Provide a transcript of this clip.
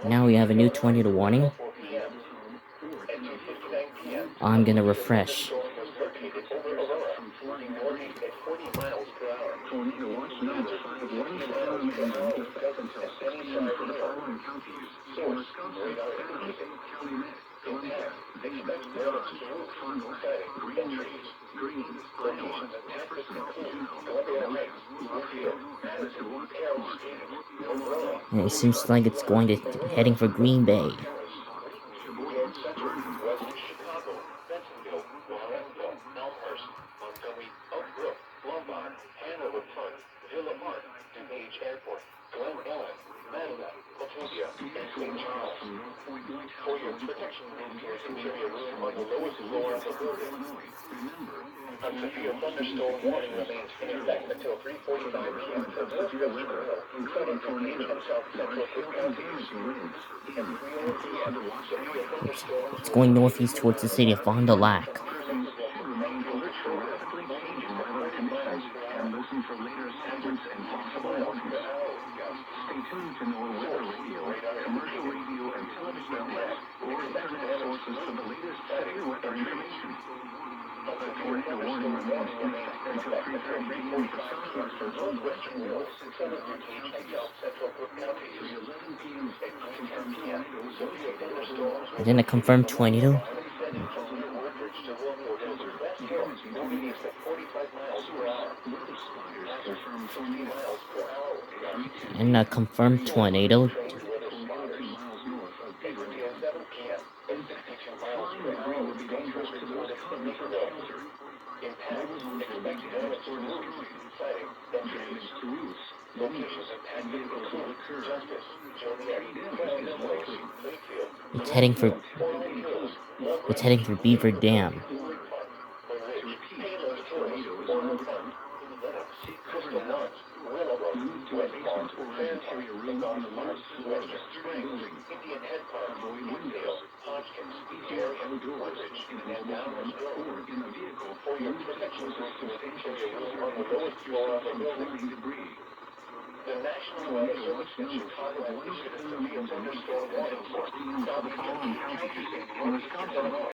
Now we have a new tornado warning. I'm gonna refresh. Tornado watch number 5 winds remain in effect until 6 p.m. for the following counties: Wisconsin, Adams, Calumet, Columbia, Dade, Huron, Fond du Lac, Green Trees, Greene, Iowa, Jefferson, Juneau, Goliad, Lafayette, Manitowoc, Marquette, And it seems like it's going to heading for Green Bay. For your protection, maintain interior room on the lowest floor of the building. A severe thunderstorm warning remains in effect until 3:45 p.m. for northwestern Hill, including Tornado and south central Cook counties. At 3:00 p.m., severe thunderstorms It's going northeast towards the city of Fond du Lac. Remain alert for rapidly changing weather conditions and listen for later segments and possible warnings. Stay tuned to NOAA Weather Radio, commercial radio and television outlets, or internet sources for the latest severe weather information. The tornado warning remains in effect until 3:30 p.m. for southwestern, northwestern, north central and south central Cook counties. 11 p.m. Severe thunderstorms And then a confirmed tornado. And a confirmed tornado. It's heading for Beaver Dam. The National Weather Service in Chicago has issued a severe thunderstorm warning for South Illinois, Illinois.